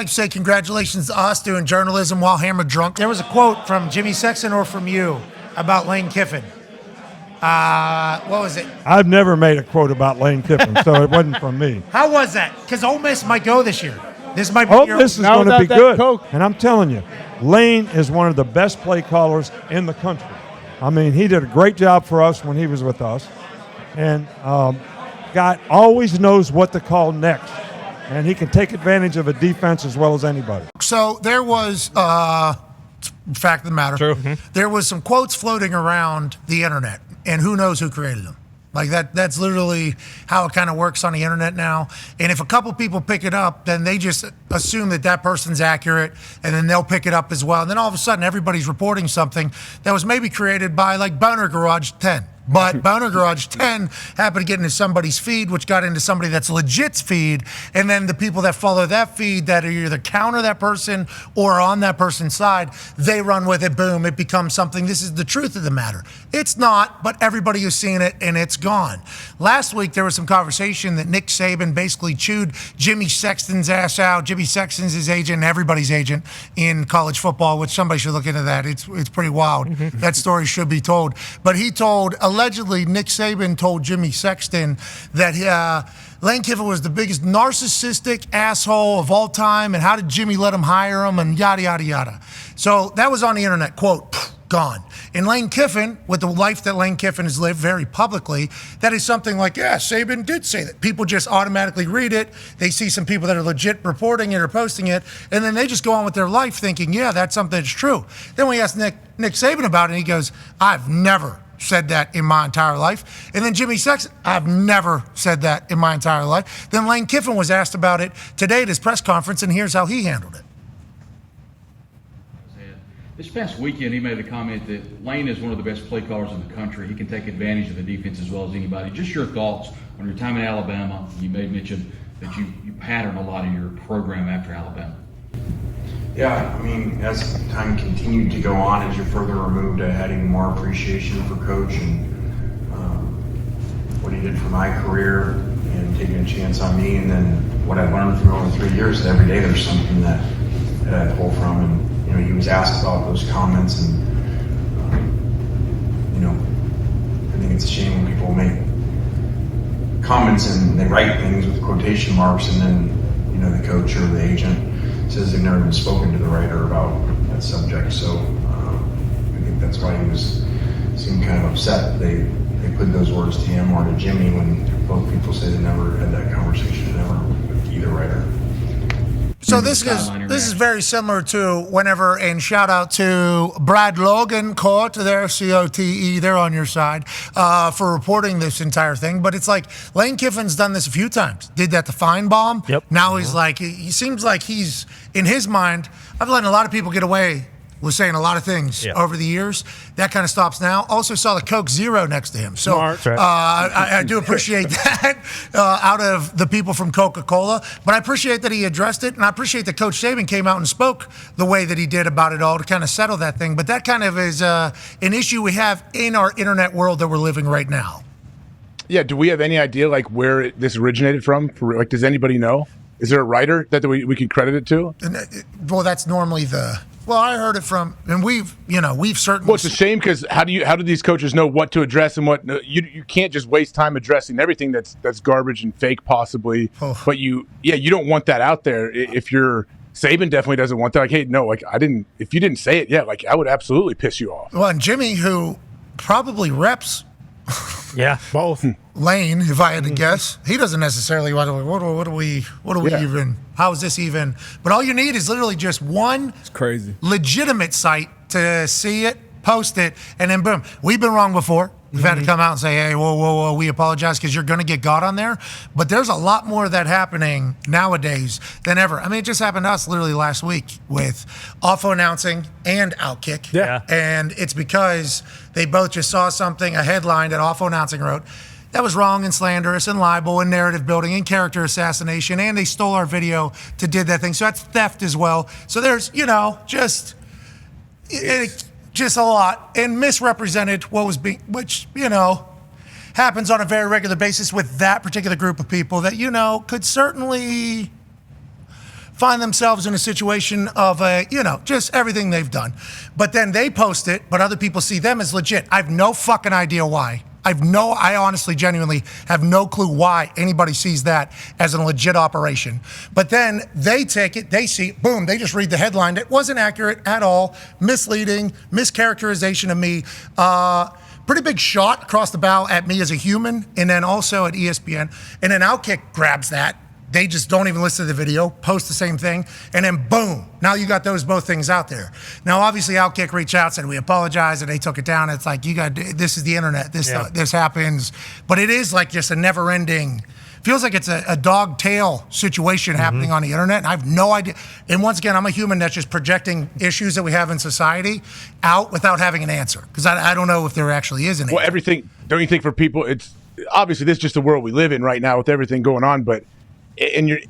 I'd say congratulations to us doing journalism while hammered drunk. There was a quote from Jimmy Sexton or from you about Lane Kiffin. What was it? I've never made a quote about Lane Kiffin, so it wasn't from me. How was that? Because Ole Miss might go this year. This might be Ole Miss is going to be good. Coke. And I'm telling you, Lane is one of the best play callers in the country. I mean, he did a great job for us when he was with us. And God always knows what to call next. And he can take advantage of a defense as well as anybody. So there was, fact of the matter, True. There was some quotes floating around the internet, and who knows who created them. Like that's literally how it kind of works on the internet now. And if a couple people pick it up, then they just assume that person's accurate, and then they'll pick it up as well. And then all of a sudden, everybody's reporting something that was maybe created by like Boner Garage 10. But Boner Garage 10 happened to get into somebody's feed, which got into somebody that's legit's feed. And then the people that follow that feed that are either counter that person or are on that person's side, they run with it. Boom, it becomes something. This is the truth of the matter. It's not, but everybody has seen it, and it's gone. Last week, there was some conversation that Nick Saban basically chewed Jimmy Sexton's ass out. Jimmy Sexton's his agent and everybody's agent in college football, which somebody should look into that. It's pretty wild. That story should be told. But he told, allegedly, Nick Saban told Jimmy Sexton that Lane Kiffin was the biggest narcissistic asshole of all time, and how did Jimmy let him hire him, and yada, yada, yada. So that was on the internet, quote, gone. And Lane Kiffin, with the life that Lane Kiffin has lived very publicly, that is something like, yeah, Saban did say that. People just automatically read it. They see some people that are legit reporting it or posting it, and then they just go on with their life thinking, yeah, that's something that's true. Then we asked Nick Saban about it, and he goes, I've never said that in my entire life. And then Jimmy Sexton, I've never said that in my entire life. Then Lane Kiffin was asked about it today at his press conference, and here's how he handled it. This past weekend, he made a comment that Lane is one of the best play callers in the country. He can take advantage of the defense as well as anybody. Just your thoughts on your time in Alabama. You made mention that you pattern a lot of your program after Alabama. Yeah, I mean, as time continued to go on, as you're further removed, I had even more appreciation for Coach and what he did for my career and taking a chance on me. And then what I learned from over 3 years, that every day there's something that I pull from. And you know, he was asked about those comments, and you know, I think it's a shame when people make comments and they write things with quotation marks, and then you know the coach or the agent says they've never even spoken to the writer about that subject. So I think that's why he seemed kind of upset. They put those words to him or to Jimmy when both people say they never had that conversation, never with either writer. So this is very similar to whenever, and shout out to Brad Logan, Cote, there, C-O-T-E, they're on your side, for reporting this entire thing. But it's like Lane Kiffin's done this a few times. Did that to Feinbaum. Yep. Now he's like, he seems like he's, in his mind, I've let a lot of people get away with saying a lot of things over the years. That kind of stops now. Also saw the Coke Zero next to him. So I do appreciate that out of the people from Coca-Cola. But I appreciate that he addressed it, and I appreciate that Coach Saban came out and spoke the way that he did about it all to kind of settle that thing. But that kind of is an issue we have in our internet world that we're living right now. Yeah, do we have any idea like where this originated from? Like, does anybody know? Is there a writer that we can credit it to? Well, that's normally Well, I heard it from, and we've certainly. Well, it's a shame because how do these coaches know what to address and what you can't just waste time addressing everything that's garbage and fake possibly. Oh. But you don't want that out there. If you're Saban, definitely doesn't want that. Like, hey, no, like if you didn't say it, like I would absolutely piss you off. Well, and Jimmy, who probably reps. Yeah, both. Lane, if I had to guess, he doesn't necessarily. What do we even? How is this even? But all you need is literally just one. It's crazy. Legitimate site to see it, post it, and then boom. We've been wrong before. We've had to come out and say, hey, whoa, we apologize because you're going to get got on there. But there's a lot more of that happening nowadays than ever. I mean, it just happened to us literally last week with Awful Announcing and Outkick. Yeah. And it's because they both just saw something, a headline that Awful Announcing wrote, that was wrong and slanderous and libel and narrative building and character assassination, and they stole our video to did that thing. So that's theft as well. So there's, just a lot, and misrepresented what was being, which, happens on a very regular basis with that particular group of people that, could certainly find themselves in a situation of just everything they've done. But then they post it, but other people see them as legit. I have no fucking idea why. I honestly, genuinely have no clue why anybody sees that as a legit operation. But then they take it, they see, boom, they just read the headline. It wasn't accurate at all, misleading, mischaracterization of me. Pretty big shot across the bow at me as a human, and then also at ESPN. And then Outkick grabs that. They just don't even listen to the video, post the same thing, and then boom, now you got both things out there. Now, obviously, Outkick reached out, said we apologize, and they took it down. It's like, this is the internet. This happens. But it is like just a never-ending, feels like it's a dog tail situation happening on the internet, and I have no idea. And once again, I'm a human that's just projecting issues that we have in society out without having an answer, because I don't know if there actually is an answer. Well, everything, don't you think for people, it's obviously this is just the world we live in right now with everything going on, but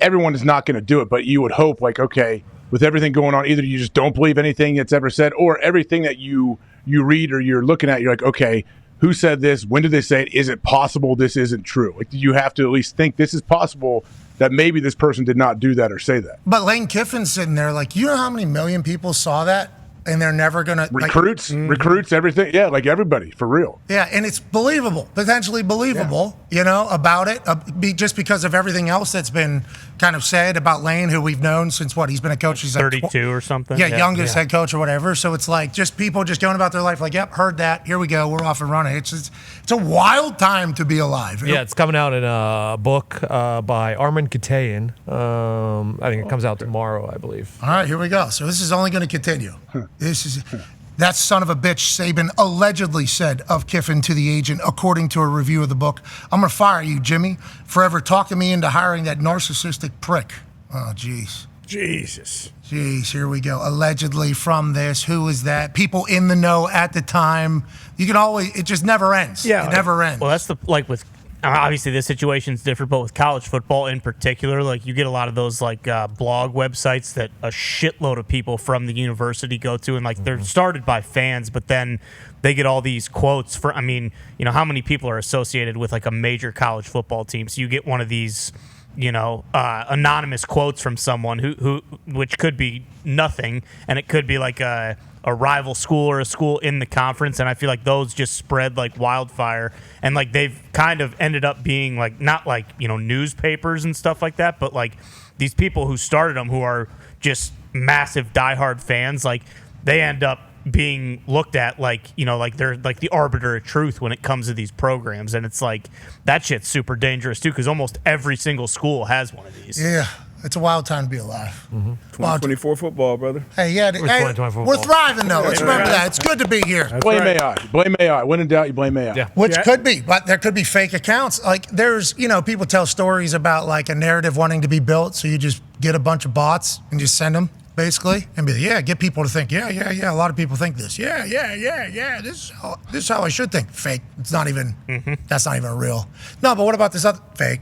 everyone is not going to do it, but you would hope, like, okay, with everything going on, either you just don't believe anything that's ever said, or everything that you read or you're looking at, you're like, okay, who said this? When did they say it? Is it possible this isn't true? Like, you have to at least think this is possible, that maybe this person did not do that or say that. But Lane Kiffin's sitting there like, you know how many million people saw that? And they're never going to... Recruits, everything. Yeah, like everybody, for real. Yeah, and it's believable, potentially believable, about it, just because of everything else that's been kind of said about Lane, who we've known since, he's been a coach. He's 32 or something. Yeah, youngest head coach or whatever. So it's like just people just going about their life like, yep, heard that. Here we go. We're off and running. It's a wild time to be alive. Yeah, it's coming out in a book by Armin Katayan. I think it comes out tomorrow, I believe. All right, here we go. So this is only going to continue. That son of a bitch, Saban, allegedly said of Kiffin to the agent, according to a review of the book, I'm going to fire you, Jimmy, for ever talking me into hiring that narcissistic prick. Oh, jeez. Jesus. Jeez, here we go. Allegedly from this. Who is that? People in the know at the time. You can always, it just never ends. Yeah. It never ends. Well, that's with obviously this situation's different, but with college football in particular, like you get a lot of those blog websites that a shitload of people from the university go to, and they're started by fans, but then they get all these quotes for, how many people are associated with a major college football team? So you get one of these, anonymous quotes from someone who which could be nothing, and it could be like a rival school or a school in the conference, and I feel like those just spread like wildfire, and they've kind of ended up being not newspapers and stuff like that, but these people who started them, who are just massive diehard fans, they end up being looked at they're the arbiter of truth when it comes to these programs, and it's that shit's super dangerous too, because almost every single school has one of these. Yeah. It's a wild time to be alive. 2024 football, brother. Hey, yeah. We're thriving, though. Let's remember that. It's good to be here. Blame AI. Blame AI. When in doubt, you blame AI. Yeah. Which could be, but there could be fake accounts. There's, people tell stories about a narrative wanting to be built, so you just get a bunch of bots and just send them, basically, and be get people to think, yeah, a lot of people think this. Yeah, this is how I should think. Fake. It's not even, that's not even real. No, but what about this other fake?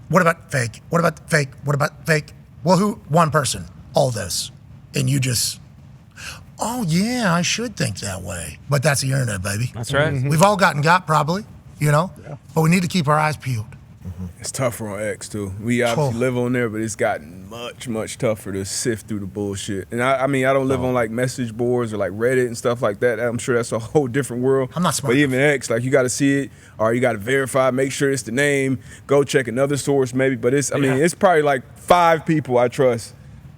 What about fake? What about fake? What about fake? Well, one person, all this. And you just, oh, yeah, I should think that way. But that's the internet, baby. That's right. We've all got probably, but we need to keep our eyes peeled. It's tougher on X, too. We obviously live on there, but it's gotten much, much tougher to sift through the bullshit. And I don't live on message boards or Reddit and stuff like that. I'm sure that's a whole different world. I'm not smart. But even X, you got to see it, or you got to verify, make sure it's the name, go check another source maybe. But it's probably 5 people I trust.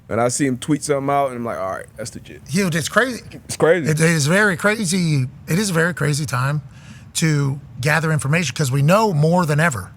And I see him tweet something out, and I'm like, all right, that's legit. Huge. It's crazy. It's crazy. It is very crazy. It is a very crazy time to gather information because we know more than ever.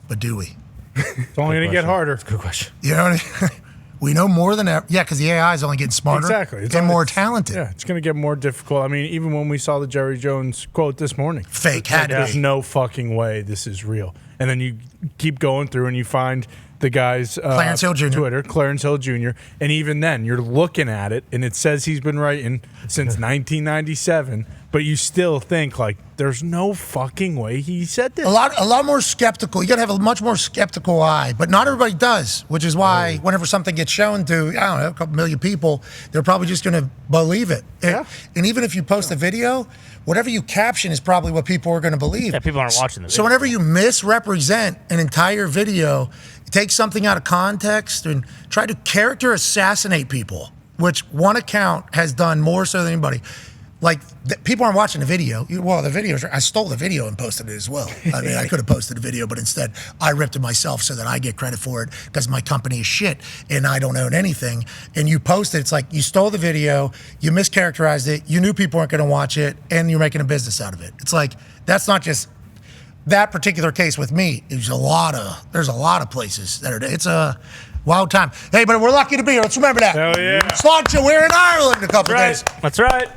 But do we? It's only going to get harder. Good question. You know what I mean? We know more than ever. Yeah, because the AI is only getting smarter. Exactly. It's more talented. Yeah, it's going to get more difficult. Even when we saw the Jerry Jones quote this morning. Fake. There's no fucking way this is real. And then you keep going through and you find the guy's Clarence Hill Jr. Twitter, Clarence Hill Jr. And even then, you're looking at it, and it says he's been writing since 1997, but you still think, there's no fucking way he said this. A lot more skeptical. You got to have a much more skeptical eye, but not everybody does, which is why whenever something gets shown to, a couple million people, they're probably just going to believe it. Yeah. And even if you post a video, whatever you caption is probably what people are going to believe. Yeah, people aren't watching the video. So whenever you misrepresent an entire video, take something out of context and try to character assassinate people, which one account has done more so than anybody. Like, people aren't watching the video. Well, the video, I stole the video and posted it as well. I mean, I could have posted the video, but instead I ripped it myself so that I get credit for it because my company is shit and I don't own anything. And you post it, it's like you stole the video, you mischaracterized it, you knew people weren't going to watch it, and you're making a business out of it. It's like, that's not just that particular case with me. There's a lot of places that are, it's a wild time. Hey, but we're lucky to be here. Let's remember that. Hell yeah. Slaughter, we're in Ireland in a couple days. That's right.